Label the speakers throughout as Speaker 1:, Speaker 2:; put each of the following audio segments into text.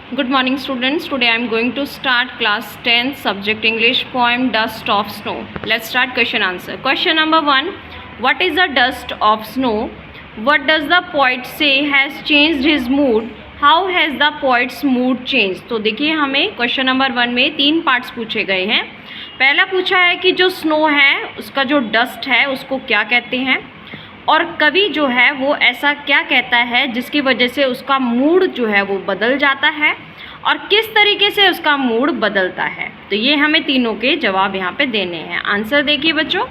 Speaker 1: Good morning students. Today I am going to start class 10 subject English poem Dust of Snow. Let's start question answer. Question number 1. What is the dust of snow? What does the poet say has changed his mood? How has the poet's mood changed? तो देखिए हमें question number 1 में 3 parts पूछे गए हैं. पहला पूछा है कि जो स्नो है उसका जो डस्ट है उसको क्या कहते हैं, और कवि जो है वो ऐसा क्या कहता है जिसकी वजह से उसका मूड जो है वो बदल जाता है और किस तरीके से उसका मूड बदलता है. तो ये हमें तीनों के जवाब यहाँ पे देने हैं. आंसर देखिए बच्चों.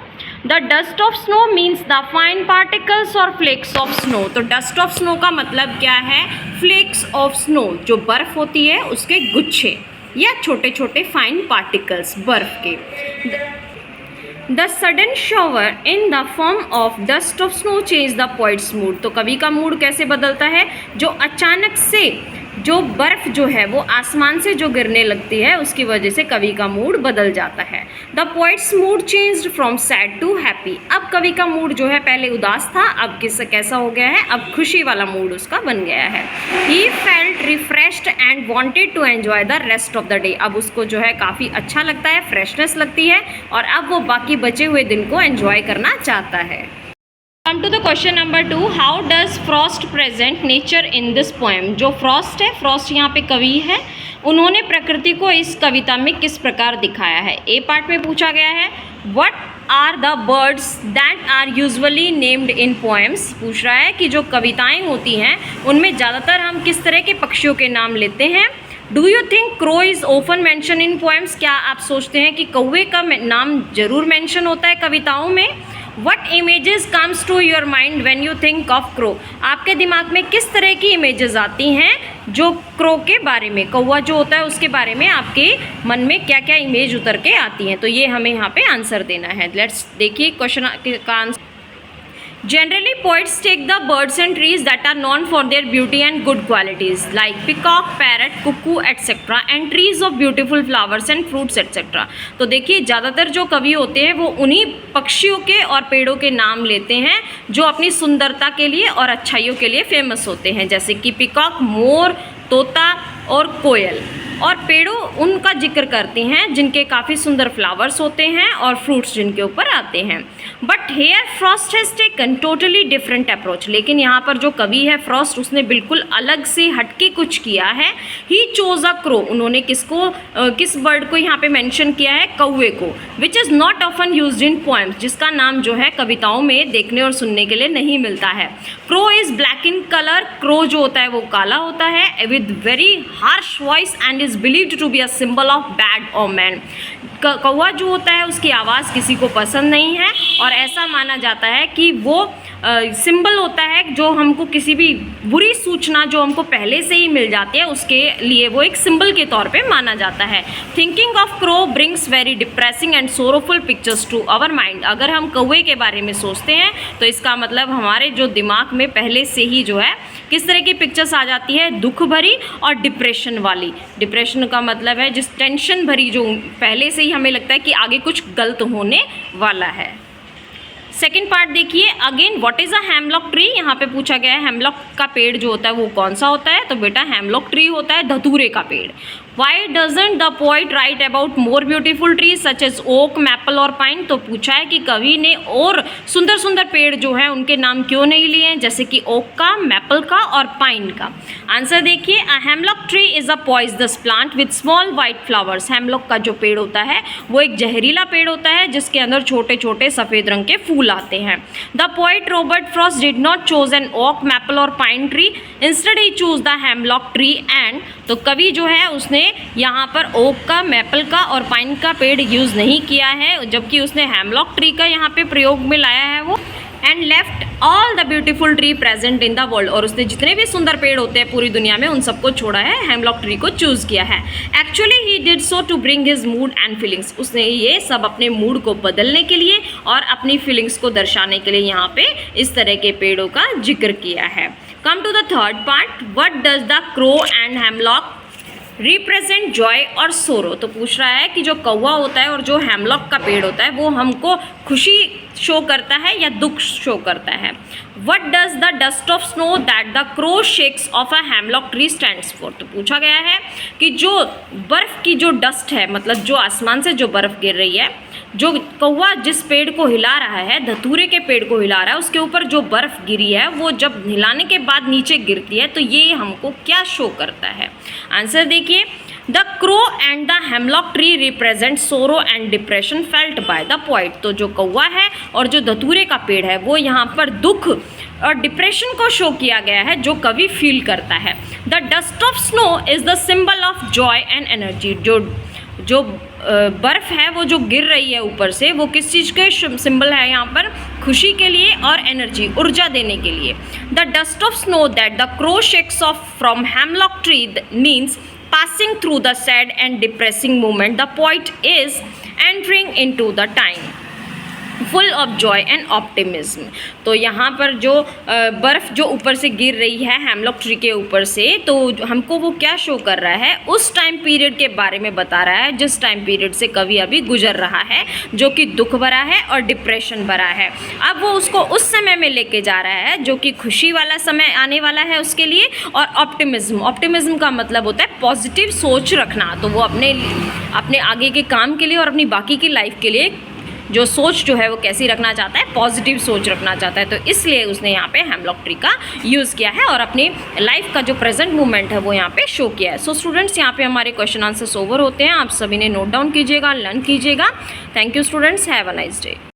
Speaker 1: The dust of snow means the fine particles और फ्लेक्स ऑफ स्नो. तो डस्ट ऑफ स्नो का मतलब क्या है? फ्लेक्स ऑफ स्नो, जो बर्फ़ होती है उसके गुच्छे या छोटे छोटे फाइन पार्टिकल्स बर्फ़ के. The sudden shower in the form of dust of snow change the poet's mood. तो कवि का मूड कैसे बदलता है? जो अचानक से जो बर्फ़ जो है वो आसमान से जो गिरने लगती है उसकी वजह से कवि का मूड बदल जाता है. The poet's mood changed from sad to happy. अब कवि का मूड जो है पहले उदास था, अब कैसा हो गया है? अब खुशी वाला मूड उसका बन गया है. He felt refreshed and wanted to enjoy the rest of the day. अब उसको जो है काफ़ी अच्छा लगता है, फ्रेशनेस लगती है और अब वो बाकी बचे हुए दिन को एंजॉय करना चाहता है. Come to the question number 2. How does Frost present nature in this poem. जो फ्रॉस्ट है, फ्रॉस्ट यहाँ पे कवि है, उन्होंने प्रकृति को इस कविता में किस प्रकार दिखाया है. ए पार्ट में पूछा गया है what are the birds that are usually named in poems. पूछ रहा है कि जो कविताएं होती हैं उनमें ज़्यादातर हम किस तरह के पक्षियों के नाम लेते हैं. Do you think crow is often mention in poems. क्या आप सोचते हैं कि कौवे का नाम जरूर मैंशन होता है कविताओं में. What images comes to your mind when you think of crow. आपके दिमाग में किस तरह की इमेजेस आती हैं जो क्रो के बारे में, कौवा जो होता है उसके बारे में आपके मन में क्या क्या इमेज उतर के आती हैं. तो ये हमें यहाँ पे आंसर देना है. लेट्स देखिए क्वेश्चन का answer. Generally, poets take the birds and trees that are known for their beauty and good qualities, like peacock, parrot, cuckoo, etc., and trees of beautiful flowers and fruits, etc. तो देखिए ज़्यादातर जो कवि होते हैं वो उन्हीं पक्षियों के और पेड़ों के नाम लेते हैं जो अपनी सुंदरता के लिए और अच्छाइयों के लिए फेमस होते हैं, जैसे कि पिकॉक, मोर, तोता और कोयल. और पेड़ों उनका जिक्र करते हैं जिनके काफ़ी सुंदर फ्लावर्स होते हैं और फ्रूट्स जिनके ऊपर आते हैं. But here Frost has taken totally different approach. लेकिन यहाँ पर जो कवि है फ्रॉस्ट, उसने बिल्कुल अलग से हटके कुछ किया है. He chose a crow. उन्होंने किस बर्ड को यहाँ पे मेंशन किया है? कौवे को. Which is not often used in poems. जिसका नाम जो है कविताओं में देखने और सुनने के लिए नहीं मिलता है. Crow is black in colour. Crow जो होता है वो काला होता है with very harsh voice and is believed to be a symbol of bad omen. कौवा जो होता है उसकी आवाज़ किसी को पसंद नहीं है और ऐसा माना जाता है कि वो सिंबल होता है जो हमको किसी भी बुरी सूचना जो हमको पहले से ही मिल जाती है उसके लिए वो एक सिंबल के तौर पे माना जाता है. Thinking of crow brings very depressing and sorrowful pictures to our mind. अगर हम कौवे के बारे में सोचते हैं तो इसका मतलब हमारे जो दिमाग में पहले से ही जो है किस तरह की पिक्चर्स आ जाती है? दुख भरी और डिप्रेशन वाली. डिप्रेशन का मतलब है जिस टेंशन भरी, जो पहले से ही हमें लगता है कि आगे कुछ गलत होने वाला है. सेकेंड पार्ट देखिए. Again what is a hemlock tree. यहाँ पे पूछा गया है हेमलॉक का पेड़ जो होता है वो कौन सा होता है. तो बेटा हेमलॉक ट्री होता है धतूरे का पेड़. Why doesn't the poet write about more beautiful trees such as oak, maple और पाइन. तो पूछा है कि कवि ने और सुंदर सुंदर पेड़ जो हैं उनके नाम क्यों नहीं लिए हैं, जैसे कि ओक का, मैपल का और पाइन का. आंसर देखिए. A hemlock tree is a poisonous plant with small white flowers. Hemlock का जो पेड़ होता है वो एक जहरीला पेड़ होता है जिसके अंदर छोटे छोटे सफ़ेद रंग के फूल आते हैं. The poet Robert Frost did not chose an oak, maple और pine tree. Instead he chose the hemlock tree and. तो कवि जो है उसने यहाँ पर ओक का, मैपल का और पाइन का पेड़ यूज़ नहीं किया है, जबकि उसने हेमलॉक ट्री का यहाँ पे प्रयोग में लाया है वो. And left all the beautiful tree present in the world. और उसने जितने भी सुंदर पेड़ होते हैं पूरी दुनिया में उन सबको छोड़ा है, हेमलॉक ट्री को चूज़ किया है. Actually he did so to bring his mood and feelings. उसने ये सब अपने मूड को बदलने के लिए और अपनी फीलिंग्स को दर्शाने के लिए यहाँ पे इस तरह के पेड़ों का जिक्र किया है. Come to the third part. What does the crow and hemlock represent joy और सोरो। तो पूछ रहा है कि जो कौवा होता है और जो हेमलॉक का पेड़ होता है वो हमको खुशी शो करता है या दुख शो करता है। What does the dust of snow that the crow shakes of a hemlock tree stands for. तो पूछा गया है कि जो बर्फ़ की जो डस्ट है, मतलब जो आसमान से जो बर्फ़ गिर रही है, जो कौवा जिस पेड़ को हिला रहा है, धतूरे के पेड़ को हिला रहा है, उसके ऊपर जो बर्फ़ गिरी है वो जब हिलाने के बाद नीचे गिरती है तो ये हमको क्या शो करता है। आंसर देखिए, the crow and the hemlock tree represent sorrow and depression felt by the poet. तो जो कौवा है और जो धतूरे का पेड़ है वो यहाँ पर दुख और डिप्रेशन को शो किया गया है जो कवि फील करता है। The dust of snow is the symbol of Joy and energy. जो बर्फ़ है वो जो गिर रही है ऊपर से, वो किस चीज़ के सिंबल है यहाँ पर? खुशी के लिए और एनर्जी, ऊर्जा देने के लिए। The dust of snow that the crow shakes of from hemlock tree means passing through the sad and depressing moment, the poet is entering into the time full of Joy and optimism. तो यहाँ पर जो बर्फ़ जो ऊपर से गिर रही है हेमलॉक ट्री के ऊपर से, तो हमको वो क्या शो कर रहा है? उस टाइम पीरियड के बारे में बता रहा है जिस टाइम पीरियड से कवि अभी गुजर रहा है, जो कि दुख भरा है और डिप्रेशन भरा है। अब वो उसको उस समय में लेके जा रहा है जो कि खुशी वाला समय आने वाला है उसके लिए, और ऑप्टिमिज्म का मतलब होता है पॉजिटिव सोच रखना। तो वो अपने आगे के काम के लिए और अपनी बाकी की लाइफ के लिए जो सोच जो है वो कैसी रखना चाहता है? पॉजिटिव सोच रखना चाहता है। तो इसलिए उसने यहाँ पे हेमलॉक ट्री का यूज़ किया है और अपनी लाइफ का जो प्रेजेंट मोमेंट है वो यहाँ पे शो किया है। सो स्टूडेंट्स, यहाँ पे हमारे क्वेश्चन आंसर्स ओवर होते हैं। आप सभी ने नोट डाउन कीजिएगा, लर्न कीजिएगा। Thank you students, have a nice day.